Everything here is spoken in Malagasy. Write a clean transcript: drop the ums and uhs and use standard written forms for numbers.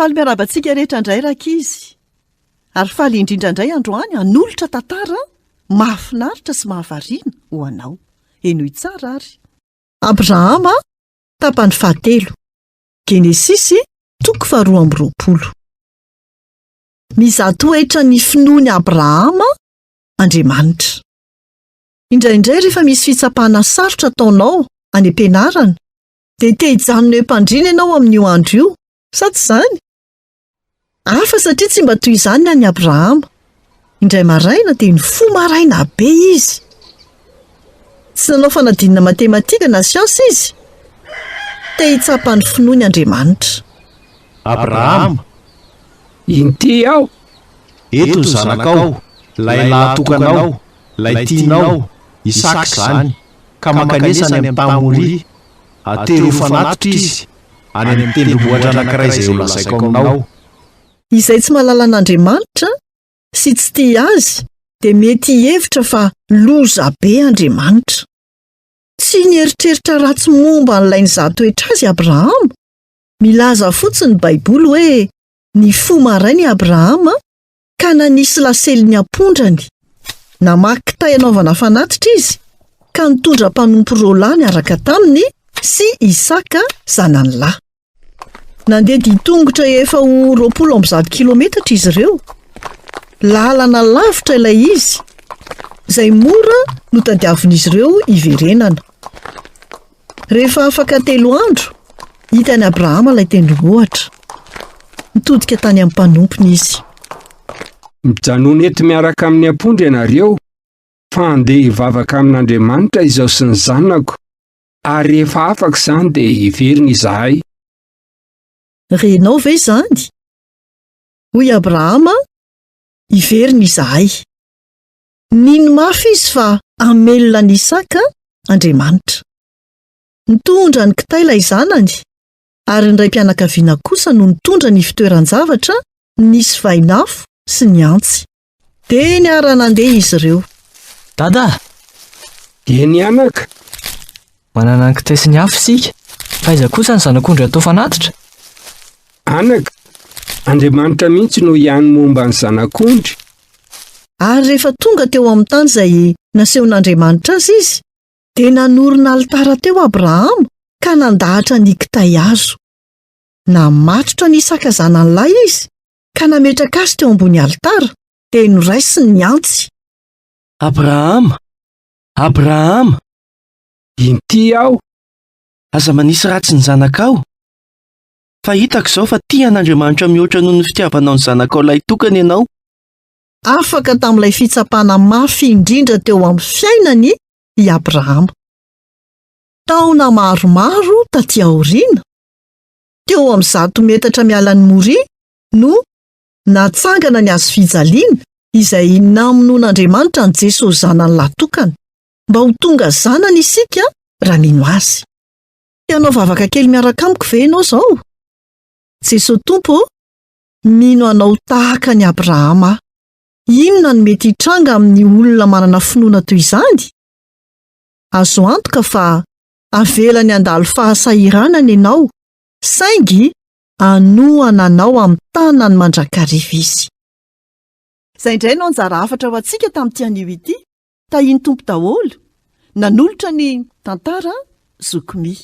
Faly miarabantsika rehetra indray rakizy. Ary faly indrindra indray androany hanolotra tantara mahafinaritra sy mahavariana ho anao. Enoy tsara ary. Abrahama tapany fahatelo. Genesisy 2:20. Mizaha toetra ny finoany Abrahama Andriamanitra. Indraindray rehefa misy fitsapahana sarotra ataonao any am-pianarana, dia te-hijanona eo am-pandriana ianao amin'io andro io, sa tsy izany? Hafa satria tsy mba toy izany any Abrahama. Indray maraina dia nifoha maraina be izy. Tsy nanao fanadinana matematika na siansa izy. Te-hitsapa ny finoany Andriamanitra. Abrahama, inty aho. eto ny zanakao, lay lahatokanao, lay tianao, Isaka izany, ka mankanesany amin'ny tany Moria, atero ho fanatitra izy, any amin'ny tendrombohitra anankiray izay ho lazaiko aminao. Izay tsy mahalala an'Andriamanitra sy tsy tia azy, dia mety hevitra fa loza be Andriamanitra. Tsy nieritreritra ratsy momba n'ilay nizahan-toetra azy Abrahama. Milaza fotsiny ny Baiboly hoe nifoha maraina i Abrahama ka nanisy laseliny ampondrany. Namaky kitay anaovana fanatitra izy, ka nitondra mpanompo Rôla niaraka taminy sy Isaka zanany lahy. Nandeha ditongotra efa ho 20 kilometatra izy ireo. Lalana lavitra ilay izy, izay mora no tadiavin'izy ireo iverenana. Rehefa afaka 3 andro, hitany Abrahama ilay tendrombohitra. Nitodika tany amin'ny mpanompony izy. Mijanona eto miaraka amin'ny ampondra ianareo, fa andeha hivavaka amin'Andriamanitra izaho sy ny zanako, ary rehefa afaka izany dia hiverina izahay. Renao ve izany? Hoy Abrahama, hiverina izahay. Nino mafy izy fa amelona ny Isaka Andriamanitra. Nitondra ny kitay ilay zanany, ary ny ray mpianakaviana kosa no nitondra ny fitoeran-javatra, nisy vainafo sy ny antsy. Dia niara-nandeha izy ireo. Dada, Eny anaka, manana ny kitay sy ny afo isika, fa aiza kosa ny zanak'ondry atao fanatitra? anaka, Andriamanitra mihitsy no ihany momba ny zanak'ondry. Ary rehefa tonga teo amin'ny tany izay nasehon'Andriamanitra azy izy, dia nanorina alitara teo Abrahama ka nandahatra ny kitay hazo. Namatotra ny Isaka zanany lahy izy, ka nametraka azy teo ambony alitara, dia noraisiny ny antsy. Abrahama, Abrahama, Inty aho. aza manisy ratsy ny zanakao. Fa hitako izao fa tia an'Andriamanitra mihoatra noho ny fitiavanao ny zanakao lay tokana ianao. Afaka tamin'ilay fitsapana mafy indrindra teo amin'ny fiainany i Abrahama. Taona maromaro taty aoriana, teo amin'ny 100 metatra miala ny Moria no natsangana ny hazo fijaliana izay namonoan'Andriamanitra ny Jesosy zanany lahtokana, mba ho tonga zanany isika raha mino azy. Tianao vavaka kely miaraka amiko ve ianao izao? Jesosy Tompo, mino anao tahaka ny Abrahama. Inona no mety hitranga amin'ny olona manana finoana toy izany? Azo antoka fa avelany handalo fahasahiranana ianao, saingy anohana anao amin'ny tanany mandrakariva izy. Izay indray no anjara hafatra ho antsika tamin'ity anio ity. Tahiny tompo daholo, nanolotra ny tantara zokomy.